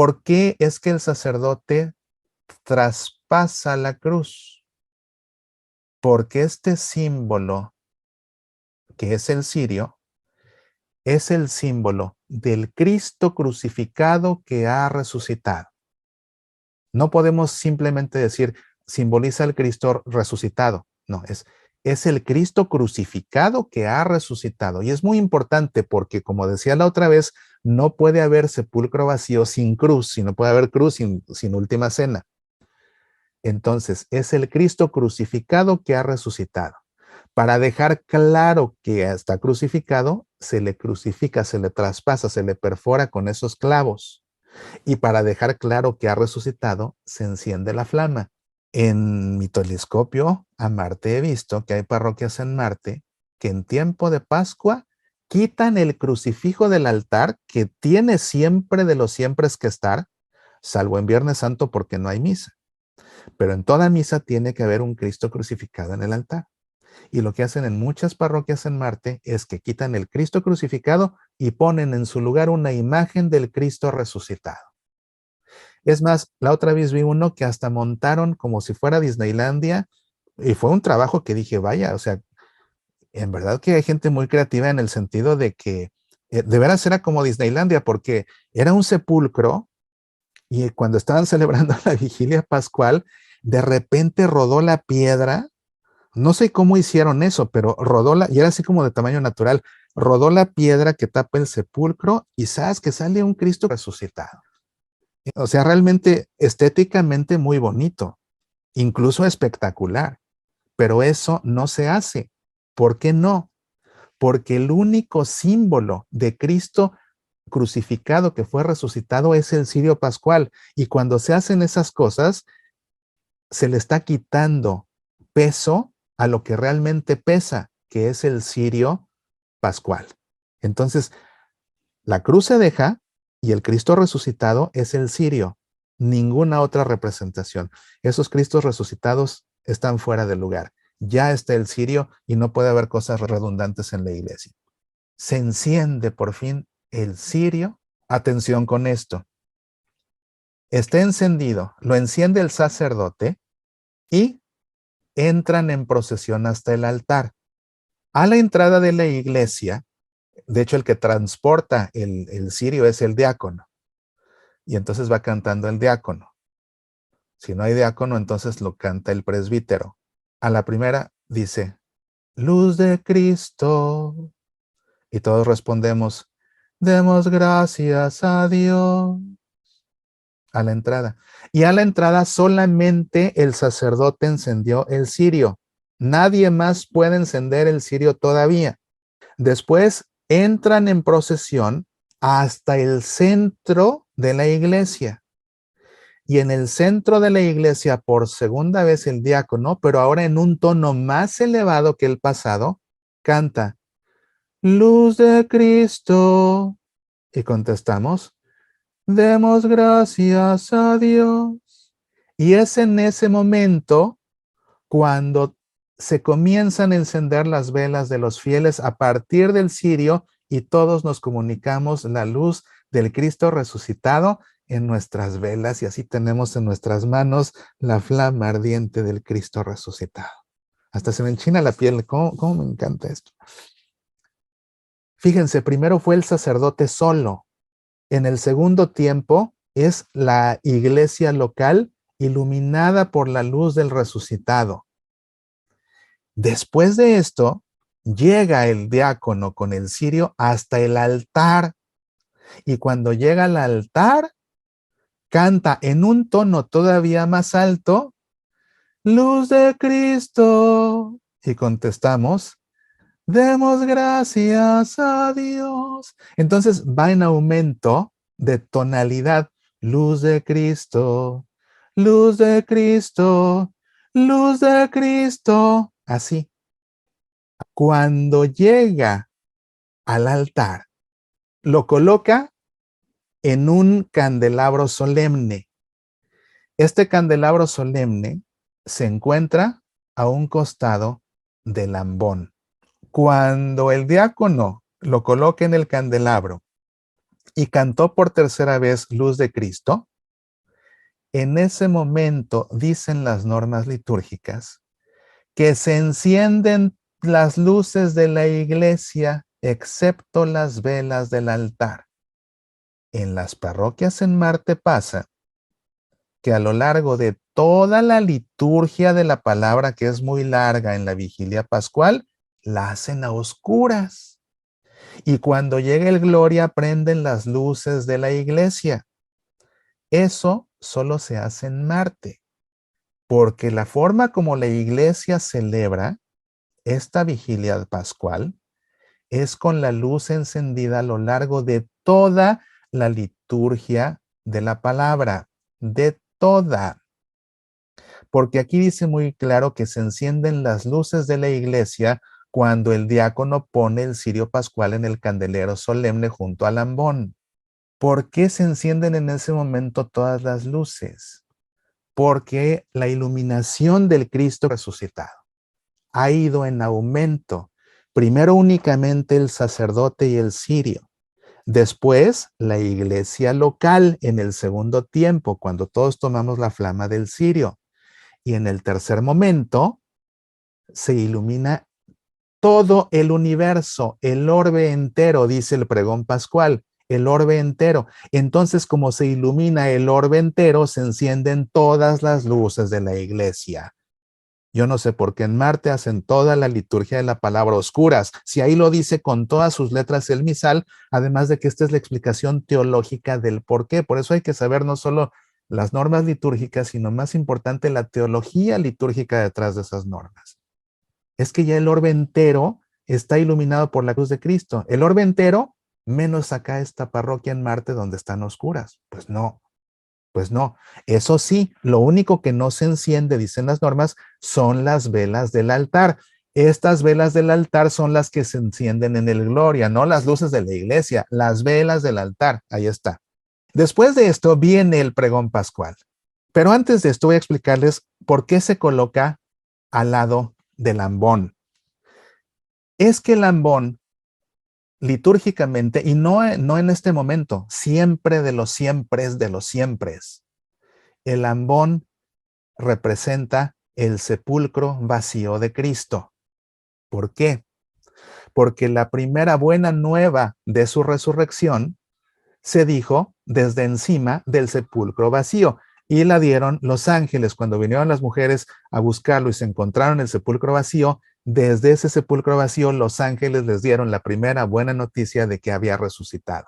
¿Por qué es que el sacerdote traspasa la cruz? Porque este símbolo, que es el cirio, es el símbolo del Cristo crucificado que ha resucitado. No podemos simplemente decir, simboliza el Cristo resucitado. No, es el Cristo crucificado que ha resucitado. Y es muy importante porque, como decía la otra vez, no puede haber sepulcro vacío sin cruz, si no puede haber cruz sin última cena. Entonces, es el Cristo crucificado que ha resucitado. Para dejar claro que está crucificado, se le crucifica, se le traspasa, se le perfora con esos clavos. Y para dejar claro que ha resucitado, se enciende la flama. En mi telescopio a Marte he visto que hay parroquias en Marte que en tiempo de Pascua quitan el crucifijo del altar que tiene siempre de los siempre que estar, salvo en Viernes Santo porque no hay misa. Pero en toda misa tiene que haber un Cristo crucificado en el altar. Y lo que hacen en muchas parroquias en Marte es que quitan el Cristo crucificado y ponen en su lugar una imagen del Cristo resucitado. Es más, la otra vez vi uno que hasta montaron como si fuera Disneylandia y fue un trabajo que dije, vaya, o sea, en verdad que hay gente muy creativa en el sentido de que de veras era como Disneylandia porque era un sepulcro y cuando estaban celebrando la vigilia pascual, de repente rodó la piedra. No sé cómo hicieron eso, pero y era así como de tamaño natural, rodó la piedra que tapa el sepulcro y sabes que sale un Cristo resucitado. O sea, realmente estéticamente muy bonito, incluso espectacular, pero eso no se hace. ¿Por qué no? Porque el único símbolo de Cristo crucificado que fue resucitado es el cirio pascual. Y cuando se hacen esas cosas, se le está quitando peso a lo que realmente pesa, que es el cirio pascual. Entonces, la cruz se deja y el Cristo resucitado es el cirio, ninguna otra representación. Esos Cristos resucitados están fuera de lugar. Ya está el cirio y no puede haber cosas redundantes en la iglesia. Se enciende por fin el cirio. Atención con esto. Está encendido, lo enciende el sacerdote y entran en procesión hasta el altar. A la entrada de la iglesia, de hecho el que transporta el cirio es el diácono. Y entonces va cantando el diácono. Si no hay diácono, entonces lo canta el presbítero. A la primera dice, luz de Cristo. Y todos respondemos, demos gracias a Dios. A la entrada. Y a la entrada solamente el sacerdote encendió el cirio. Nadie más puede encender el cirio todavía. Después entran en procesión hasta el centro de la iglesia. Y en el centro de la iglesia, por segunda vez el diácono, pero ahora en un tono más elevado que el pasado, canta, luz de Cristo. Y contestamos, demos gracias a Dios. Y es en ese momento cuando se comienzan a encender las velas de los fieles a partir del cirio y todos nos comunicamos la luz del Cristo resucitado en nuestras velas y así tenemos en nuestras manos la flama ardiente del Cristo resucitado. Hasta se me enchina la piel. ¿Cómo me encanta esto? Fíjense, primero fue el sacerdote solo. En el segundo tiempo es la iglesia local iluminada por la luz del resucitado. Después de esto, llega el diácono con el cirio hasta el altar. Y cuando llega al altar, canta en un tono todavía más alto, luz de Cristo. Y contestamos, demos gracias a Dios. Entonces va en aumento de tonalidad, luz de Cristo, luz de Cristo, luz de Cristo. Así. Cuando llega al altar, lo coloca en un candelabro solemne. Este candelabro solemne se encuentra a un costado del ambón. Cuando el diácono lo coloca en el candelabro y cantó por tercera vez Luz de Cristo, en ese momento dicen las normas litúrgicas que se encienden las luces de la iglesia excepto las velas del altar. En las parroquias en Marte pasa que a lo largo de toda la liturgia de la palabra, que es muy larga en la vigilia pascual, la hacen a oscuras. Y cuando llega el Gloria, prenden las luces de la iglesia. Eso solo se hace en Marte, porque la forma como la iglesia celebra esta vigilia pascual es con la luz encendida a lo largo de toda la liturgia de la palabra, de toda. Porque aquí dice muy claro que se encienden las luces de la iglesia cuando el diácono pone el cirio pascual en el candelero solemne junto al ambón. ¿Por qué se encienden en ese momento todas las luces? Porque la iluminación del Cristo resucitado ha ido en aumento. Primero únicamente el sacerdote y el cirio. Después la iglesia local en el segundo tiempo, cuando todos tomamos la flama del cirio. Y en el tercer momento se ilumina todo el universo, el orbe entero, dice el pregón pascual, el orbe entero. Entonces, como se ilumina el orbe entero, se encienden todas las luces de la iglesia. Yo no sé por qué en Marte hacen toda la liturgia de la palabra oscuras. Si ahí lo dice con todas sus letras el misal, además de que esta es la explicación teológica del por qué. Por eso hay que saber no solo las normas litúrgicas, sino más importante, la teología litúrgica detrás de esas normas. Es que ya el orbe entero está iluminado por la cruz de Cristo. El orbe entero, menos acá esta parroquia en Marte donde están oscuras. Pues no. Pues no, eso sí, lo único que no se enciende, dicen las normas, son las velas del altar. Estas velas del altar son las que se encienden en el Gloria, no las luces de la iglesia, las velas del altar, ahí está. Después de esto viene el pregón pascual. Pero antes de esto voy a explicarles por qué se coloca al lado del ambón. Es que el ambón, litúrgicamente, y no en este momento, siempre de los siempres de los siempres, el ambón representa el sepulcro vacío de Cristo. ¿Por qué? Porque la primera buena nueva de su resurrección se dijo desde encima del sepulcro vacío y la dieron los ángeles cuando vinieron las mujeres a buscarlo y se encontraron el sepulcro vacío. Desde ese sepulcro vacío los ángeles les dieron la primera buena noticia de que había resucitado.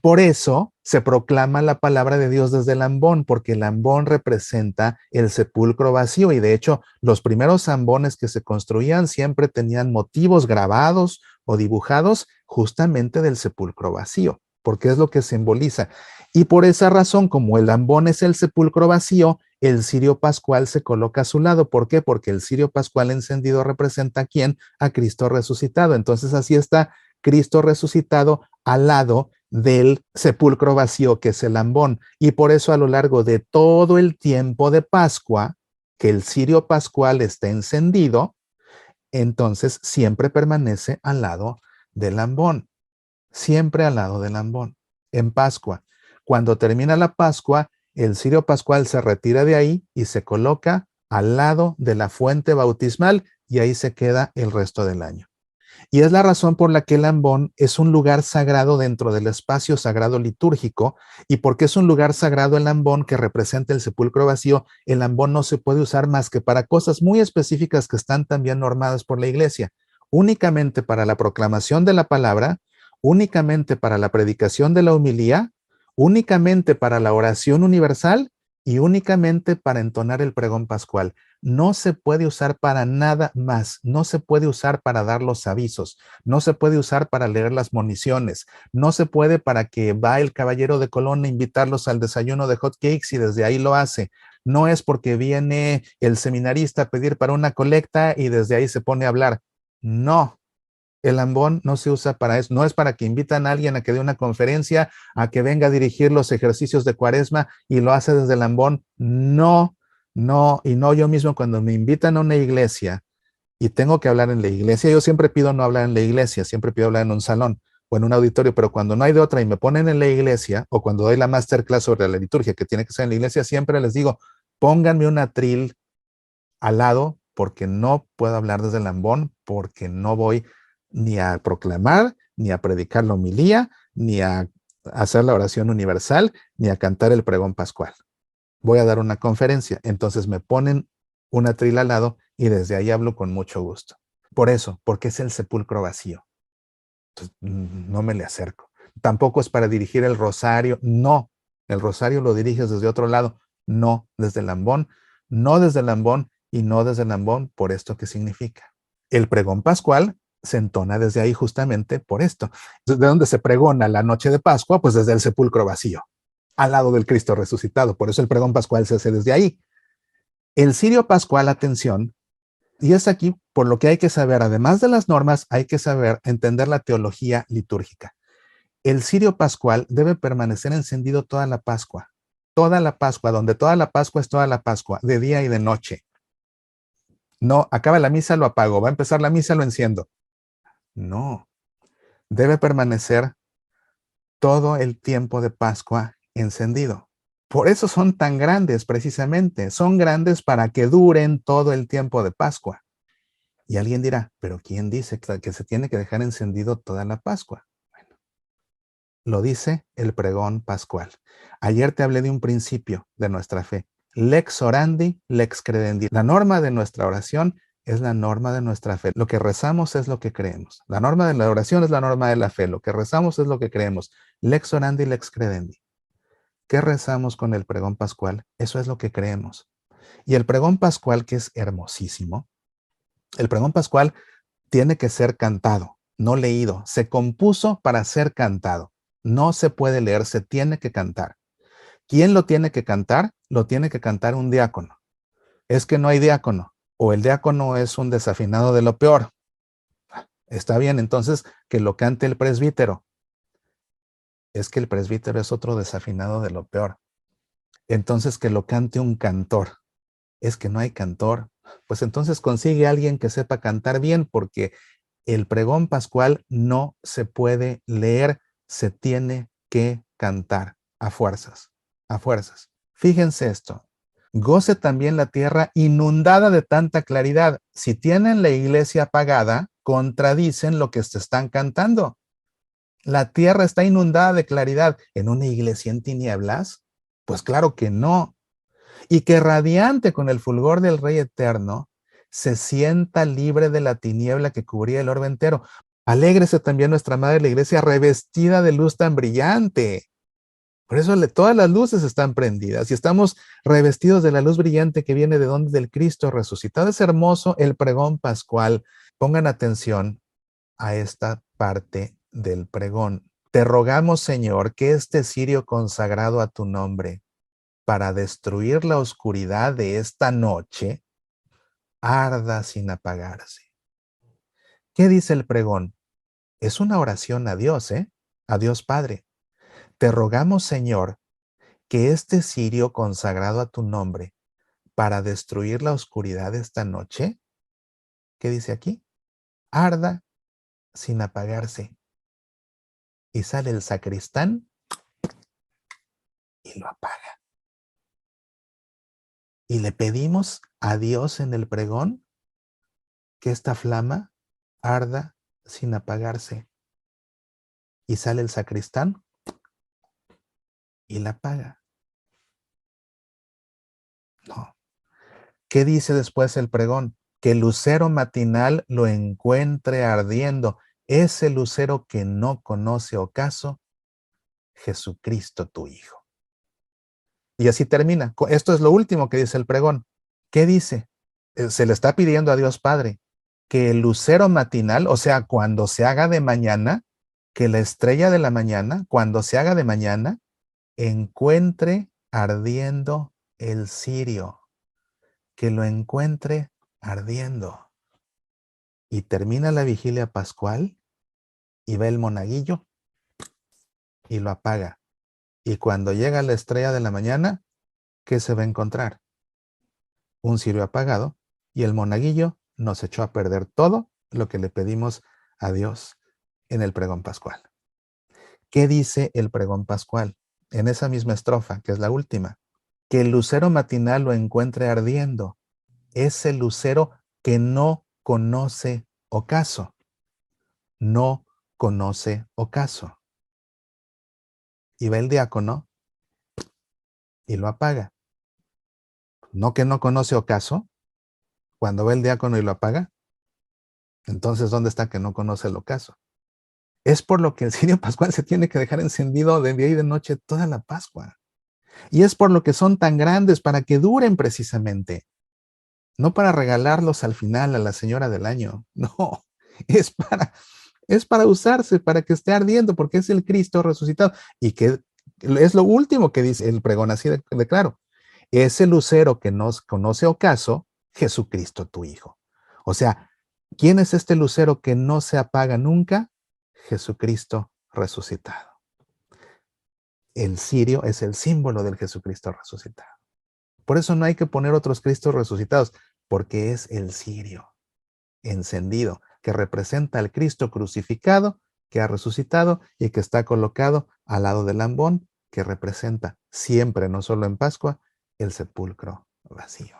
Por eso se proclama la palabra de Dios desde el ambón, porque el ambón representa el sepulcro vacío y de hecho los primeros ambones que se construían siempre tenían motivos grabados o dibujados justamente del sepulcro vacío, porque es lo que simboliza. Y por esa razón, como el ambón es el sepulcro vacío, el cirio pascual se coloca a su lado. ¿Por qué? Porque el cirio pascual encendido representa a quién? A Cristo resucitado. Entonces así está Cristo resucitado al lado del sepulcro vacío que es el ambón. Y por eso a lo largo de todo el tiempo de Pascua, que el cirio pascual está encendido, entonces siempre permanece al lado del ambón, siempre al lado del ambón, en Pascua. Cuando termina la Pascua, el cirio pascual se retira de ahí y se coloca al lado de la fuente bautismal y ahí se queda el resto del año. Y es la razón por la que el ambón es un lugar sagrado dentro del espacio sagrado litúrgico y porque es un lugar sagrado el ambón que representa el sepulcro vacío, el ambón no se puede usar más que para cosas muy específicas que están también normadas por la iglesia, únicamente para la proclamación de la palabra, únicamente para la predicación de la homilía, únicamente para la oración universal y únicamente para entonar el pregón pascual. No se puede usar para nada más, no se puede usar para dar los avisos, no se puede usar para leer las municiones, no se puede para que va el caballero de Colón a invitarlos al desayuno de hot cakes y desde ahí lo hace. No es porque viene el seminarista a pedir para una colecta y desde ahí se pone a hablar. No, el ambón no se usa para eso, no es para que invitan a alguien a que dé una conferencia, a que venga a dirigir los ejercicios de cuaresma y lo hace desde el ambón. No, no, y no yo mismo cuando me invitan a una iglesia y tengo que hablar en la iglesia, yo siempre pido no hablar en la iglesia, siempre pido hablar en un salón, o en un auditorio, pero cuando no hay de otra y me ponen en la iglesia, o cuando doy la masterclass sobre la liturgia, que tiene que ser en la iglesia, siempre les digo, pónganme un atril al lado, porque no puedo hablar desde el ambón, porque no voy ni a proclamar, ni a predicar la homilía, ni a hacer la oración universal, ni a cantar el pregón pascual. Voy a dar una conferencia, entonces me ponen un atril al lado y desde ahí hablo con mucho gusto. Por eso, porque es el sepulcro vacío. Entonces, no me le acerco. Tampoco es para dirigir el rosario, no. El rosario lo diriges desde otro lado, no desde el ambón, no desde el ambón y no desde el ambón por esto que significa. El pregón pascual se entona desde ahí justamente por esto. ¿De dónde se pregona la noche de Pascua? Pues desde el sepulcro vacío, al lado del Cristo resucitado. Por eso el pregón pascual se hace desde ahí. El cirio pascual, atención, y es aquí por lo que hay que saber, además de las normas, hay que saber entender la teología litúrgica. El cirio pascual debe permanecer encendido toda la Pascua, donde toda la Pascua es toda la Pascua, de día y de noche. No, acaba la misa, lo apago, va a empezar la misa, lo enciendo. No, debe permanecer todo el tiempo de Pascua encendido. Por eso son tan grandes, precisamente. Son grandes para que duren todo el tiempo de Pascua. Y alguien dirá, pero ¿quién dice que se tiene que dejar encendido toda la Pascua? Bueno, lo dice el pregón pascual. Ayer te hablé de un principio de nuestra fe. Lex orandi, lex credendi. La norma de nuestra oración es la norma de nuestra fe. Lo que rezamos es lo que creemos. La norma de la oración es la norma de la fe. Lo que rezamos es lo que creemos. Lex orandi, lex credendi. ¿Qué rezamos con el pregón pascual? Eso es lo que creemos. Y el pregón pascual, que es hermosísimo, el pregón pascual tiene que ser cantado, no leído. Se compuso para ser cantado. No se puede leer, se tiene que cantar. ¿Quién lo tiene que cantar? Lo tiene que cantar un diácono. Es que no hay diácono, o el diácono es un desafinado de lo peor. Está bien, entonces que lo cante el presbítero. Es que el presbítero es otro desafinado de lo peor. Entonces que lo cante un cantor. Es que no hay cantor. Pues entonces consigue a alguien que sepa cantar bien, porque el pregón pascual no se puede leer, se tiene que cantar a fuerzas, a fuerzas. Fíjense esto. Goce también la tierra inundada de tanta claridad. Si tienen la iglesia apagada, contradicen lo que se están cantando. La tierra está inundada de claridad. ¿En una iglesia en tinieblas? Pues claro que no. Y que radiante con el fulgor del Rey eterno, se sienta libre de la tiniebla que cubría el orbe entero. Alégrese también nuestra Madre la Iglesia revestida de luz tan brillante. Por eso todas las luces están prendidas y estamos revestidos de la luz brillante que viene de donde del Cristo resucitado. Es hermoso el pregón pascual. Pongan atención a esta parte del pregón. Te rogamos, Señor, que este cirio consagrado a tu nombre para destruir la oscuridad de esta noche arda sin apagarse. ¿Qué dice el pregón? Es una oración a Dios, ¿eh? A Dios Padre. Te rogamos, Señor, que este cirio consagrado a tu nombre para destruir la oscuridad de esta noche, ¿qué dice aquí? Arda sin apagarse. Y sale el sacristán y lo apaga. Y le pedimos a Dios en el pregón que esta flama arda sin apagarse. Y sale el sacristán y la apaga. No. ¿Qué dice después el pregón? Que el lucero matinal lo encuentre ardiendo. Ese lucero que no conoce ocaso, Jesucristo tu Hijo. Y así termina. Esto es lo último que dice el pregón. ¿Qué dice? Se le está pidiendo a Dios Padre que el lucero matinal, o sea, cuando se haga de mañana, que la estrella de la mañana, cuando se haga de mañana, encuentre ardiendo el cirio, que lo encuentre ardiendo. Y termina la vigilia pascual y ve el monaguillo y lo apaga. Y cuando llega la estrella de la mañana, ¿qué se va a encontrar? Un cirio apagado y el monaguillo nos echó a perder todo lo que le pedimos a Dios en el pregón pascual. ¿Qué dice el pregón pascual? En esa misma estrofa, que es la última. Que el lucero matinal lo encuentre ardiendo. Es el lucero que no conoce ocaso. No conoce ocaso. Y va el diácono y lo apaga. ¿No que no conoce ocaso? Cuando va el diácono y lo apaga, entonces ¿dónde está que no conoce el ocaso? Es por lo que el cirio pascual se tiene que dejar encendido de día y de noche toda la Pascua. Y es por lo que son tan grandes, para que duren precisamente. No para regalarlos al final a la señora del año. No, es para usarse, para que esté ardiendo, porque es el Cristo resucitado. Y que es lo último que dice el pregón, así de claro. Es el lucero que nos conoce ocaso, Jesucristo tu Hijo. O sea, ¿quién es este lucero que no se apaga nunca? Jesucristo resucitado. El cirio es el símbolo del Jesucristo resucitado. Por eso no hay que poner otros Cristos resucitados, porque es el cirio encendido, que representa al Cristo crucificado, que ha resucitado y que está colocado al lado del ambón, que representa siempre, no solo en Pascua, el sepulcro vacío.